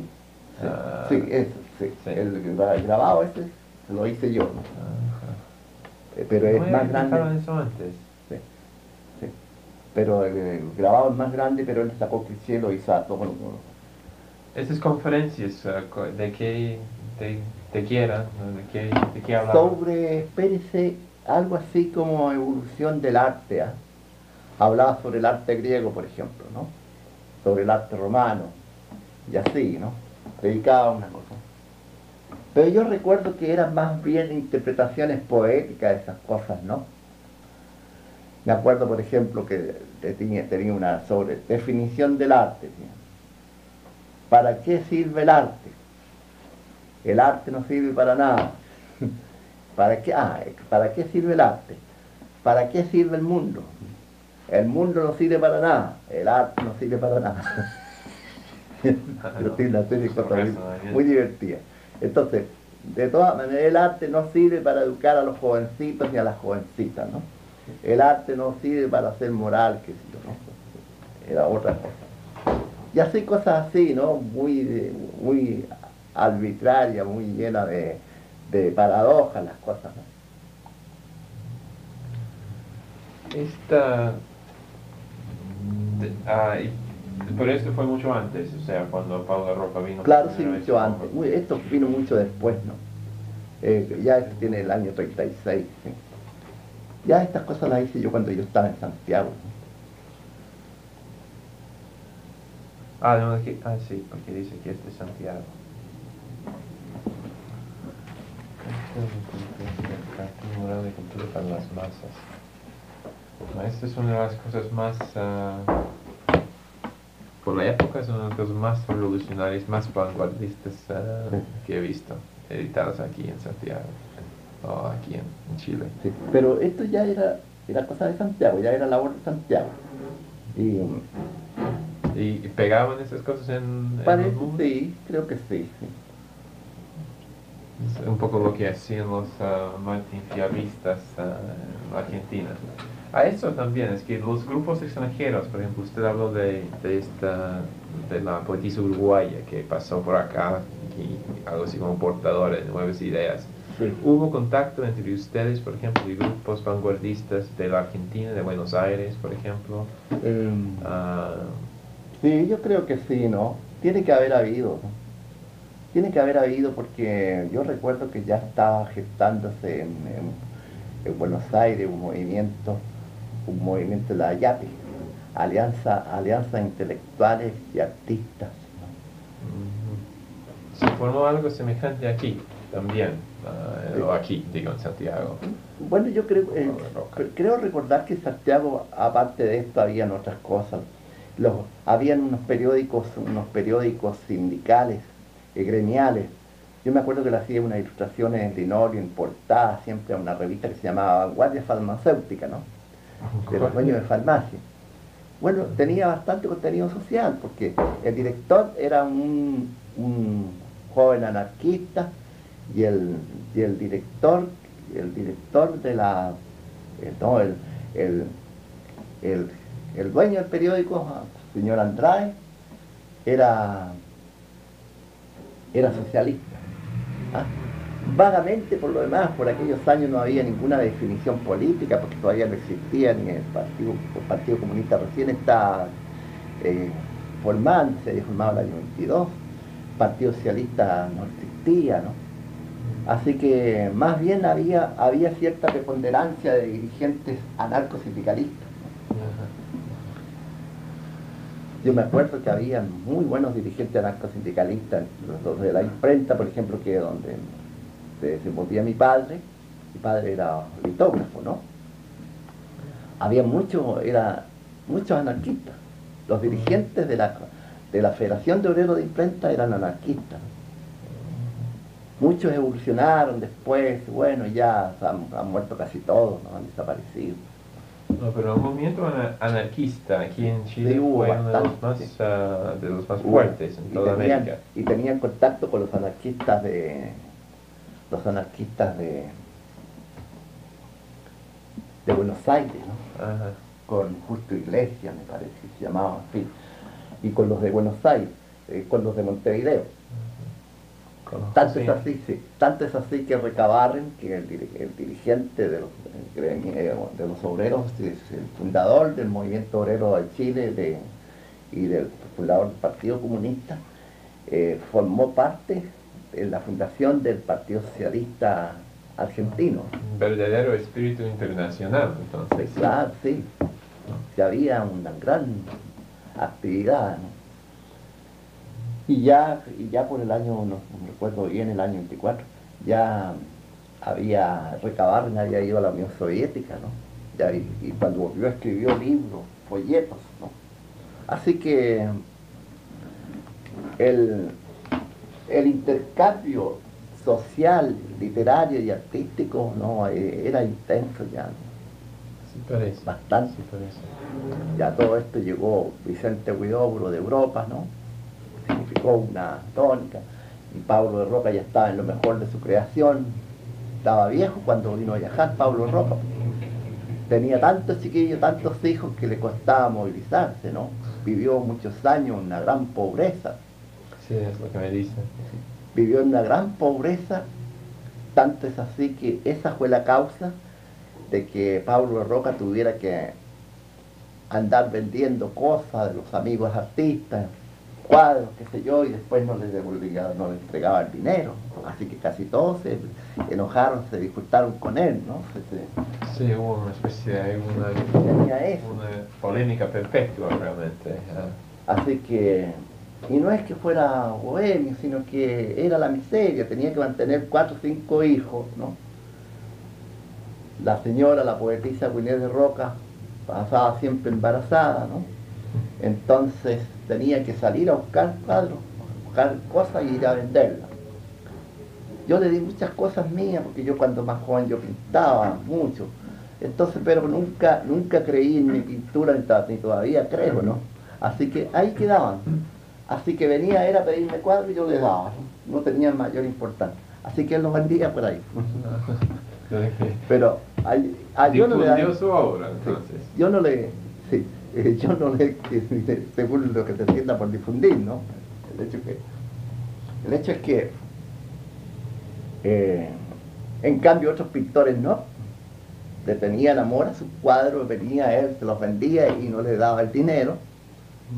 Sí, Ah, sí, eso, sí. sí. El grabado ese lo hice yo, ¿no? Pero no es me más había fijado en grande. eso antes. Sí, sí. Pero el grabado es más grande, pero él sacó cliché, lo hizo a todo el mundo. Estas conferencias, de qué eran, ¿no? De qué hablaban. Sobre, espérese, algo así como evolución del arte, ¿ah? Hablaba sobre el arte griego, por ejemplo, ¿no? Sobre el arte romano, y así, ¿no? Dedicaba a una cosa. Pero yo recuerdo que eran más bien interpretaciones poéticas de esas cosas, ¿no? Me acuerdo, por ejemplo, que tenía una sobre definición del arte. ¿Sí? ¿Para qué sirve el arte? El arte no sirve para nada. ¿Para qué sirve el arte? ¿Para qué sirve el mundo? El mundo no sirve para nada, el arte no sirve para nada. Yo tengo una serie de cosas muy divertidas. Entonces, de todas maneras, el arte no sirve para educar a los jovencitos ni a las jovencitas, ¿no? El arte no sirve para hacer moral, que sí, ¿no? Era otra cosa. Y así cosas así, ¿no? Muy arbitrarias, muy llenas de paradojas las cosas, ¿no? Esta, Pero esto fue mucho antes, o sea, cuando Pablo Roca vino por Claro, sí, primera vez, mucho antes. Esto vino mucho después, ¿no? Ya esto tiene el año 36, ¿sí? Ya estas cosas las hice yo cuando yo estaba en Santiago, ¿no? Ah, no, sí, porque dice que es de Santiago. Un mural de cultura para las masas. Bueno, esta es una de las cosas más, por la época es una de las cosas más revolucionarias, más vanguardistas que he visto, editadas aquí en Santiago, o aquí en Chile. Sí, pero esto ya era cosa de Santiago, ya era labor de Santiago. Y ¿Y pegaban esas cosas en los parece, muros? sí, creo que sí, sí. Es un poco lo que hacían los martinfiabistas en Argentina. A eso también, es que los grupos extranjeros, por ejemplo, usted habló de la poetisa uruguaya que pasó por acá, y algo así como portadora de nuevas ideas. Sí. ¿Hubo contacto entre ustedes, por ejemplo, y grupos vanguardistas de la Argentina, de Buenos Aires, por ejemplo? Ah, Sí, yo creo que sí, ¿no? Tiene que haber habido, ¿no? Tiene que haber habido porque yo recuerdo que ya estaba gestándose en Buenos Aires un movimiento de la AYAPI, Alianza Intelectuales y Artistas, se formó algo semejante aquí también, ¿no? o aquí, digo, en Santiago. Bueno, yo creo, Roca. creo recordar que en Santiago, aparte de esto, habían otras cosas. Habían unos periódicos sindicales, gremiales. Yo me acuerdo que le hacía unas ilustraciones en linorio, en portada, siempre a una revista que se llamaba Vanguardia Farmacéutica, ¿no? De los dueños de farmacia. Bueno, tenía bastante contenido social, porque el director era un joven anarquista y y el director de la, no, el, el- el dueño del periódico, señor Andrade, era, era socialista. ¿Ah? Vagamente, por lo demás, por aquellos años no había ninguna definición política, porque todavía no existía ni el Partido Comunista recién está formándose, se había formado el año 22, Partido Socialista no existía, ¿no? Así que más bien había cierta preponderancia de dirigentes anarcosindicalistas. Yo me acuerdo que había muy buenos dirigentes anarcosindicalistas, los de la imprenta, por ejemplo, que donde se desenvolvía mi padre era litógrafo, ¿no? Había muchos anarquistas. Los dirigentes de la Federación de Obreros de Imprenta eran anarquistas. Muchos evolucionaron después, bueno, ya han muerto casi todos, ¿no? Han desaparecido. No, pero el movimiento anarquista aquí en Chile Sí, hubo fue uno bastante. de los más fuertes en toda América. Y tenían contacto con los anarquistas de Buenos Aires, ¿no? Ajá. Con Justo Iglesias, me parece que se llamaba, en fin, y con los de Buenos Aires, con los de Montevideo. Tanto es así que Recabarren, que el dirigente de los obreros, es el fundador del movimiento obrero de Chile y del fundador del Partido Comunista, formó parte de la fundación del Partido Socialista Argentino. Un verdadero espíritu internacional, entonces. Claro, sí. Sí, había una gran actividad, ¿no? Y ya por el año, no recuerdo bien, el año 24, ya Recabarren había ido a la Unión Soviética, ¿no? Y cuando volvió escribió libros, folletos, ¿no? Así que el, el intercambio social, literario y artístico, ¿no? Era intenso ya, ¿no? Sí parece. Bastante. Sí parece. Ya todo esto llegó Vicente Huidobro de Europa, ¿no? Significó una tónica, y Pablo de Roca ya estaba en lo mejor de su creación, estaba viejo cuando vino a viajar Pablo de Roca, tenía tantos chiquillos, tantos hijos que le costaba movilizarse, ¿no? Vivió muchos años en una gran pobreza, Sí, es lo que me dicen. vivió en una gran pobreza, tanto es así que esa fue la causa de que Pablo de Roca tuviera que andar vendiendo cosas de los amigos artistas, cuadros, qué sé yo, y después no les devolvía, no les entregaba el dinero. Así que casi todos se enojaron, se disgustaron con él, ¿no? Sí, hubo una especie de Tenía eso. una polémica perpetua realmente. Así que, y no es que fuera bohemio, sino que era la miseria, tenía que mantener 4 o 5 hijos, ¿no? La señora, la poetisa Winnie de Roca, pasaba siempre embarazada, ¿no? Entonces tenía que salir a buscar cuadros, a buscar cosas y ir a venderlas. Yo le di muchas cosas mías, porque yo cuando más joven yo pintaba mucho. Entonces, pero nunca creí en mi pintura, ni todavía creo, ¿no? Así que ahí quedaban. Así que venía él a pedirme cuadros y yo le daba, no tenía mayor importancia. Así que él los vendía por ahí. Pero yo no le difundió su obra, entonces. Yo no le, según lo que se entienda por difundir, ¿no? El hecho es que, en cambio, otros pintores no. Le tenían amor a sus cuadros, venía él, se los vendía y no le daba el dinero.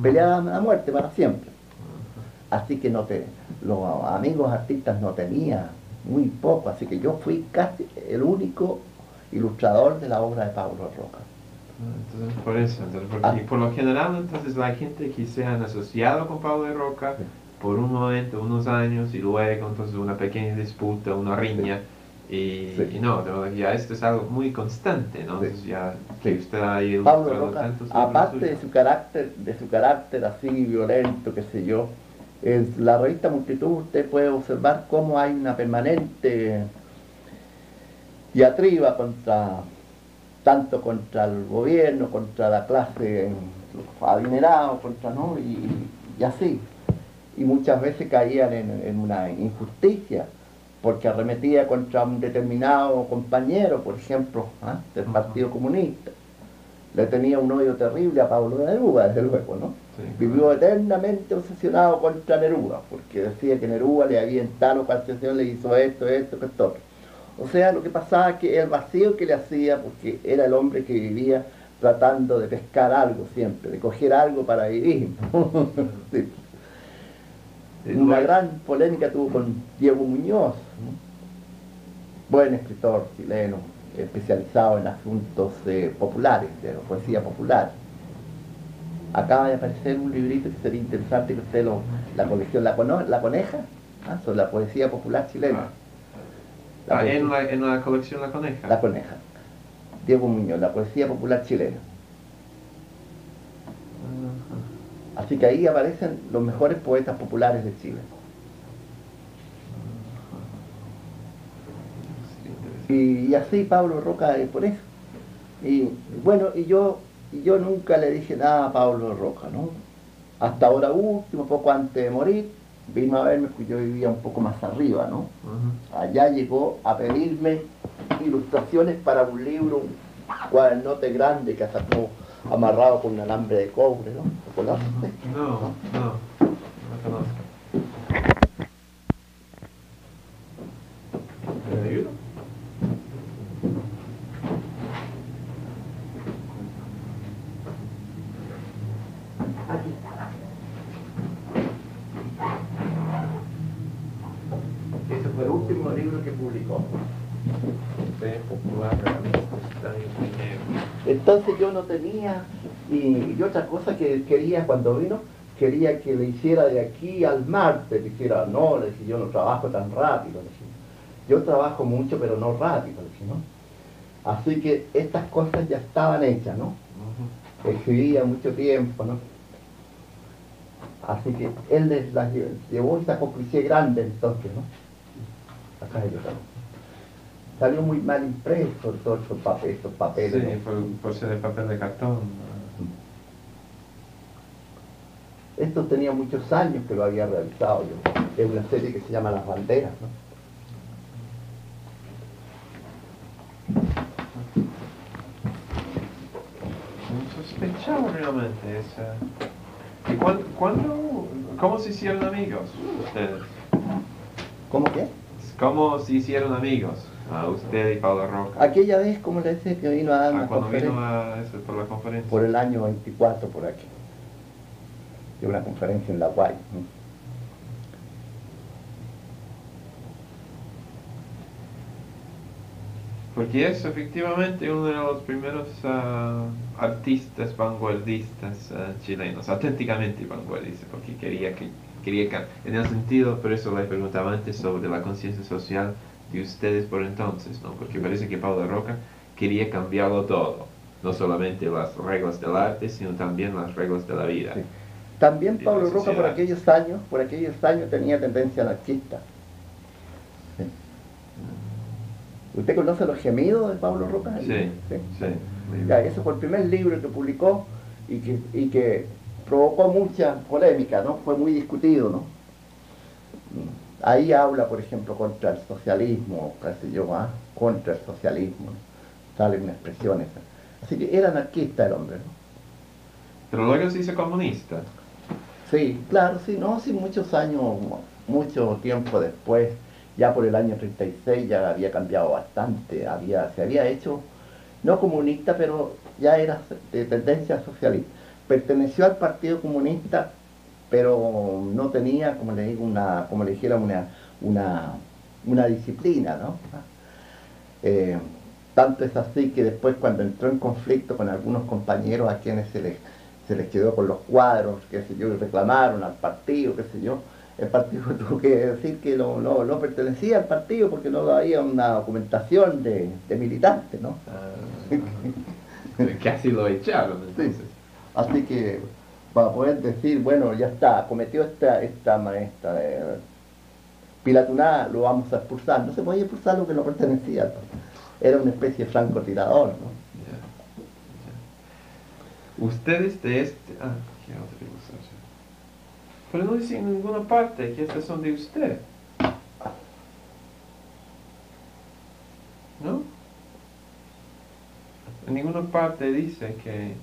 Peleaban a la muerte para siempre. Así que los amigos artistas no tenían, muy poco. Así que yo fui casi el único ilustrador de la obra de Pablo Roca. Entonces, por eso, porque por lo general, entonces, la gente que se han asociado con Pablo de Roca, sí, por un momento, unos años, y luego, entonces, una pequeña disputa, una riña, sí, y no, ya esto es algo muy constante, ¿no? Entonces, ya que usted ha ilustrado Pablo Roca, tantos aparte de su carácter así violento, qué sé yo, en la revista Multitud usted puede observar cómo hay una permanente diatriba tanto contra el gobierno, contra la clase adinerada, ¿no? Y así. Y muchas veces caían en una injusticia, porque arremetía contra un determinado compañero, por ejemplo, del Partido Comunista. Le tenía un odio terrible a Pablo Neruda, desde luego, ¿no? Sí. Vivió eternamente obsesionado contra Neruda, porque decía que Neruda le había en tal ocasión, le hizo esto, que esto. O sea, lo que pasaba es que el vacío que le hacía, porque era el hombre que vivía tratando de pescar algo siempre, de coger algo para vivir. Sí. Una gran polémica tuvo con Diego Muñoz, ¿no? Buen escritor chileno, especializado en asuntos populares, de poesía popular. Acaba de aparecer un librito que sería interesante que usted la colección La Coneja, sobre la poesía popular chilena. En la colección La Coneja. La Coneja. Diego Muñoz, la poesía popular chilena. Así que ahí aparecen los mejores poetas populares de Chile. Y así Pablo Roca es por eso. Y bueno, y yo nunca le dije nada a Pablo Roca, ¿no? Hasta ahora último, poco antes de morir, vino a verme porque yo vivía un poco más arriba, ¿no? Allá llegó a pedirme ilustraciones para un libro, un cuadernote grande que sacó amarrado con un alambre de cobre, ¿no? ¿Lo conoces? No conozco. ¿Me ayuda? Aquí. Ese fue el último libro que publicó. Entonces yo no tenía, y otra cosa que quería cuando vino, quería que le hiciera de aquí al martes, le dijera, no, le dije, yo no trabajo tan rápido, le dije, yo trabajo mucho pero no rápido, le dije, ¿no? Así que estas cosas ya estaban hechas, ¿no? Escribía mucho tiempo, ¿no? Así que él les las llevó y sacó cliché grande entonces, ¿no? Acá yo también. Salió muy mal impreso todos estos papeles. Sí, ¿no? por ser de papel de cartón. Esto tenía muchos años que lo había realizado yo. Es una serie que se llama Las Banderas, ¿no? Sospechaba realmente esa. ¿Y cómo se hicieron amigos ustedes? ¿Cómo qué? ¿Cómo se hicieron amigos? Usted y Pablo Roca. Aquella vez, como le decía, que vino a dar una Cuando vino conferencia, por la conferencia. por el año 24 por aquí, de una conferencia en La Guay. Porque es efectivamente uno de los primeros artistas vanguardistas chilenos, auténticamente vanguardistas, porque en el sentido, por eso le preguntaba antes sobre la conciencia social de ustedes por entonces, ¿no? Porque parece que Pablo Roca quería cambiarlo todo, no solamente las reglas del arte, sino también las reglas de la vida. Sí. También Y Pablo la Roca sociedad. por aquellos años tenía tendencia anarquista. Sí. ¿Usted conoce Los gemidos de Pablo Roca? Sí, sí. Ya, ese fue el primer libro que publicó y que provocó mucha polémica, ¿no? Fue muy discutido, ¿no? Ahí habla, por ejemplo, contra el socialismo, qué sé yo, contra el socialismo, ¿no? Sale una expresión esa. Así que era anarquista el hombre, ¿no? Pero luego se hizo comunista. Sí, claro, sí, no, sí, muchos años, mucho tiempo después, ya por el año 36 ya había cambiado bastante, se había hecho, no comunista, pero ya era de tendencia socialista. Perteneció al Partido Comunista, pero no tenía, como le digo, como le dijera, una disciplina, ¿no? Tanto es así que después cuando entró en conflicto con algunos compañeros a quienes se les quedó con los cuadros, qué sé yo, y reclamaron al partido, qué sé yo, el partido tuvo que decir que no pertenecía al partido porque no había una documentación de militante, ¿no? Casi lo echaron entonces. Sí. Así que para poder decir, bueno, ya está, cometió esta maestra pilatunada, lo vamos a expulsar. No se podía expulsar lo que no pertenecía, ¿no? Era una especie de francotirador, ¿no? Ustedes de ¿qué otra ilustración? Pero no dice en ninguna parte que estas son de usted. ¿No? En ninguna parte dice que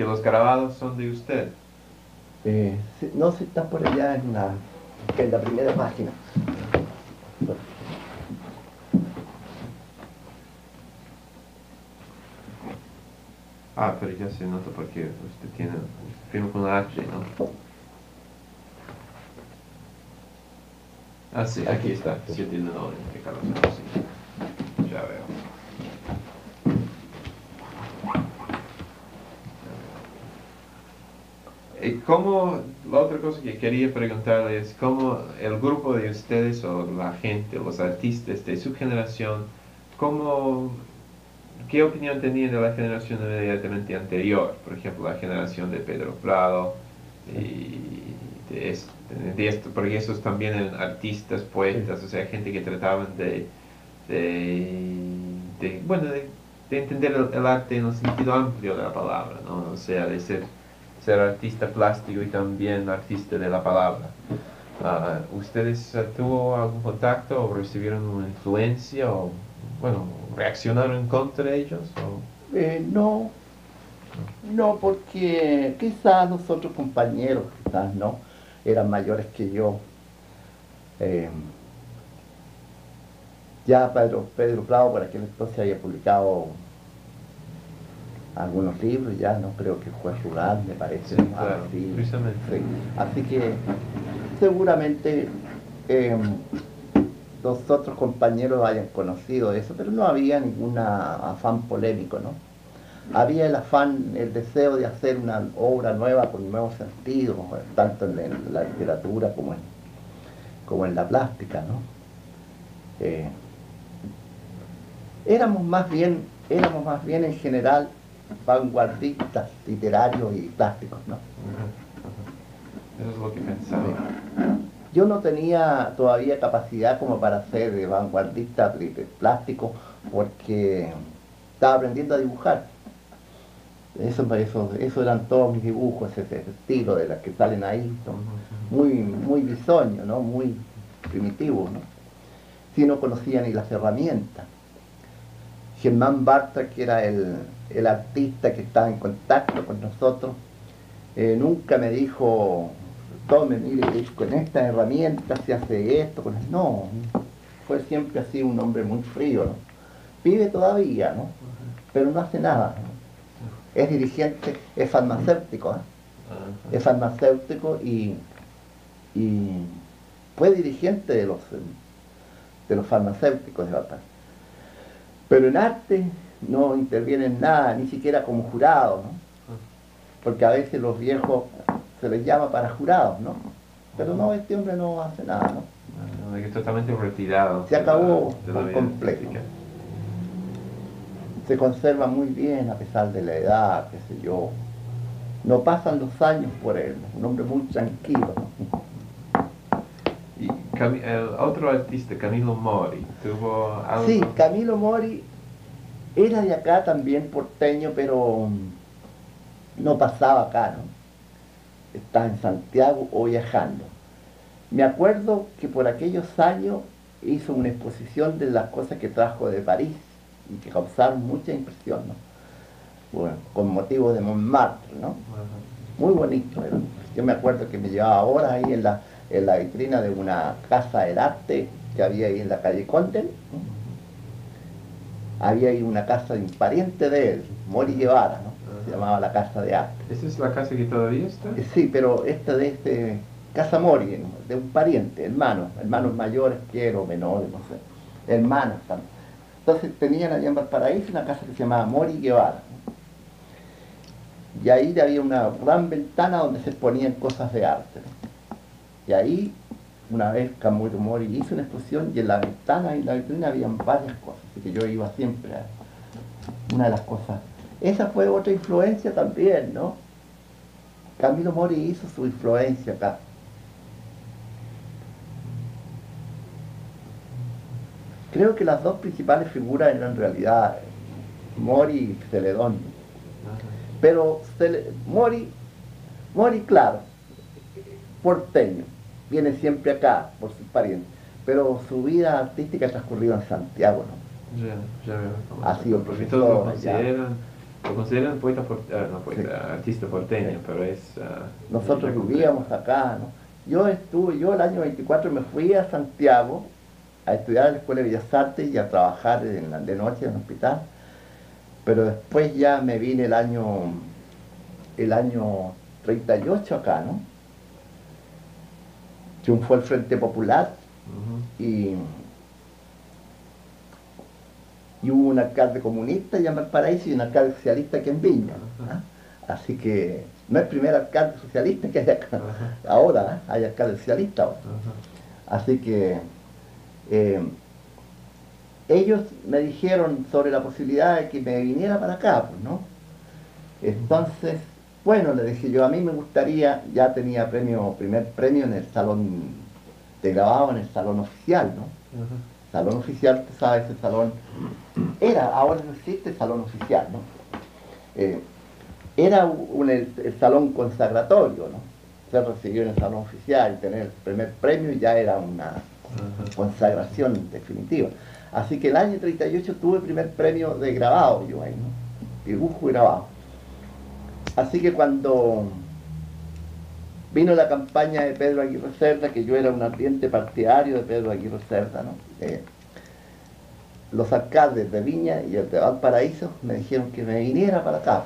los grabados son de usted. Sí, no, si está por allá en la primera página. Pero ya se nota porque usted firma con la H, ¿no? Sí, aquí está, 7 de noviembre, Carlos, sí. Ya veo. La otra cosa que quería preguntarle es cómo el grupo de ustedes o la gente, los artistas de su generación, ¿qué opinión tenían de la generación inmediatamente anterior? Por ejemplo, la generación de Pedro Prado y de esto, porque esos también eran artistas, poetas, o sea, gente que trataban de entender el arte en el sentido amplio de la palabra, ¿no? O sea, de ser artista plástico y también artista de la palabra. ¿Ustedes tuvo algún contacto o recibieron una influencia o, reaccionaron contra ellos? No, porque quizás los otros compañeros, quizás no, eran mayores que yo. Ya Pedro Prado por aquel entonces había publicado algunos libros, ya no creo que fue Rural, me parece. Sí, claro, precisamente. Sí. Así que seguramente los otros compañeros hayan conocido eso, pero no había ningún afán polémico, ¿no? Había el afán, el deseo de hacer una obra nueva con nuevos sentidos, tanto en la literatura como en la plástica, ¿no? Éramos más bien en general vanguardistas literarios y plásticos, ¿no? Eso es lo que pensaba. Yo no tenía todavía capacidad como para ser vanguardista plástico porque estaba aprendiendo a dibujar. Eso eran todos mis dibujos, ese estilo de las que salen ahí, son muy bisoños, ¿no? Muy primitivos, ¿no? Si no conocía ni las herramientas. Germán Bartra, que era el artista que estaba en contacto con nosotros, nunca me dijo, tome, mire, con esta herramienta se hace esto, no, fue siempre así un hombre muy frío, ¿no? Vive todavía, ¿no? Pero no hace nada, ¿no? Es dirigente, es farmacéutico, ¿eh? Es farmacéutico y fue dirigente de los farmacéuticos de Valparaíso. Pero en arte no interviene en nada, ni siquiera como jurado, ¿no? Porque a veces los viejos se les llama para jurados, ¿no? Pero no, este hombre no hace nada, ¿no? Es totalmente retirado. Se acabó de la por vida completo. artística. Se conserva muy bien a pesar de la edad, qué sé yo. No pasan los años por él, un hombre muy tranquilo, ¿no? Y el otro artista, Camilo Mori, tuvo algo... Sí, Camilo Mori era de acá también porteño, pero no pasaba acá, ¿no? Estaba en Santiago o viajando. Me acuerdo que por aquellos años hizo una exposición de las cosas que trajo de París y que causaron mucha impresión, ¿no? Bueno, con motivo de Montmartre, ¿no? Muy bonito era. Yo me acuerdo que me llevaba horas ahí en la vitrina de una casa del arte que había ahí en la calle Condel, ¿no? Había ahí una casa de un pariente de él, Mori Guevara, ¿no? Se llamaba la Casa de Arte. ¿Esa es la casa que todavía está? Sí, pero esta de este Casa Mori, ¿no? De un pariente, hermanos mayores, quiero, menores, no sé, hermanos también. Entonces tenían allá en Valparaíso una casa que se llamaba Mori Guevara, ¿no? Y ahí había una gran ventana donde se exponían cosas de arte, ¿no? Y ahí, una vez Camilo Mori hizo una exposición y en la ventana y en la vitrina habían varias cosas, así que yo iba siempre a una de las cosas. Esa fue otra influencia también, ¿no? Camilo Mori hizo su influencia acá. Creo que las dos principales figuras eran en realidad Mori y Celedón. Pero Mori, claro, porteño, viene siempre acá por sus parientes, pero su vida artística ha transcurrido en Santiago, ¿no? Ya veo. Ha sido Porque profesor todos allá. lo consideran poeta, no poeta, Sí. artista porteño, Sí. pero es... Nosotros ya vivíamos acá, ¿no? Yo el año 24 me fui a Santiago a estudiar en la Escuela de Bellas Artes y a trabajar de noche en el hospital, pero después ya me vine el año 38 acá, ¿no? Triunfó el Frente Popular y hubo un alcalde comunista ya en Valparaíso y un alcalde socialista aquí en Viña, ¿ah? Así que no es el primer alcalde socialista que hay acá, ahora, ¿eh? Hay alcalde socialista ahora. Así que ellos me dijeron sobre la posibilidad de que me viniera para acá, pues, ¿no? Entonces, bueno, le dije yo, a mí me gustaría, ya tenía primer premio en el salón de grabado, en el salón oficial, ¿no? Salón oficial, tú sabes, ese salón, ahora no existe salón oficial, ¿no? Era el salón consagratorio, ¿no? Ser recibido en el salón oficial y tener el primer premio ya era una consagración definitiva. Así que el año 38 tuve el primer premio de grabado yo ahí, ¿no? Dibujo y grabado. Así que cuando vino la campaña de Pedro Aguirre Cerda, que yo era un ardiente partidario de Pedro Aguirre Cerda, ¿no? Los alcaldes de Viña y el de Valparaíso me dijeron que me viniera para acá.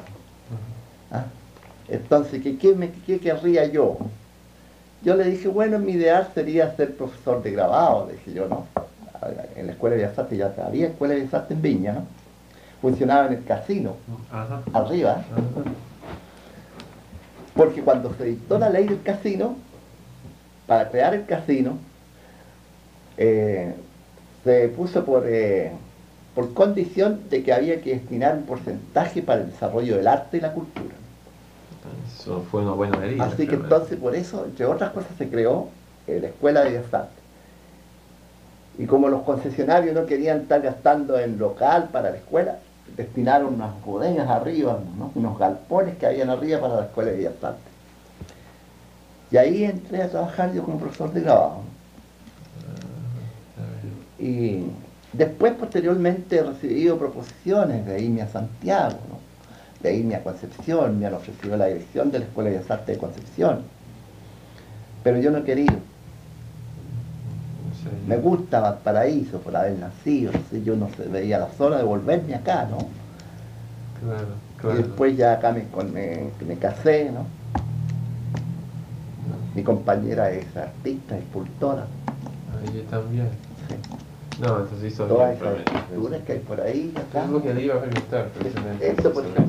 ¿Ah? Entonces, ¿qué querría yo? Yo le dije, bueno, mi ideal sería ser profesor de grabado, le dije yo, ¿no? En la Escuela de Bellas Artes ya había Escuela de Bellas Artes en Viña, ¿no? Funcionaba en el casino, arriba. Porque cuando se dictó la ley del casino, para crear el casino, se puso por condición de que había que destinar un porcentaje para el desarrollo del arte y la cultura. Eso fue una buena medida. Así que entonces por eso, entre otras cosas, se creó la Escuela de Bellas Artes. Y como los concesionarios no querían estar gastando en local para la escuela, destinaron unas bodegas arriba, ¿no? Unos galpones que habían arriba para la Escuela de Bellas Artes. Y ahí entré a trabajar yo como profesor de grabado. Y después, posteriormente, he recibido proposiciones de irme a Santiago, ¿no? De irme a Concepción, me han ofrecido la dirección de la Escuela de Bellas Artes de Concepción. Pero yo no he querido. Sí. Me gusta Valparaíso por haber nacido, ¿sí? Yo no se veía la hora de volverme acá, ¿no? Claro, Y claro. después ya acá me casé, ¿no? Mi compañera es artista, escultora. Ah, yo también. Sí. No, entonces hizo Todas bien esas realmente. esculturas que hay por ahí, acá. Es lo que le iba a preguntar precisamente. Eso, por ejemplo,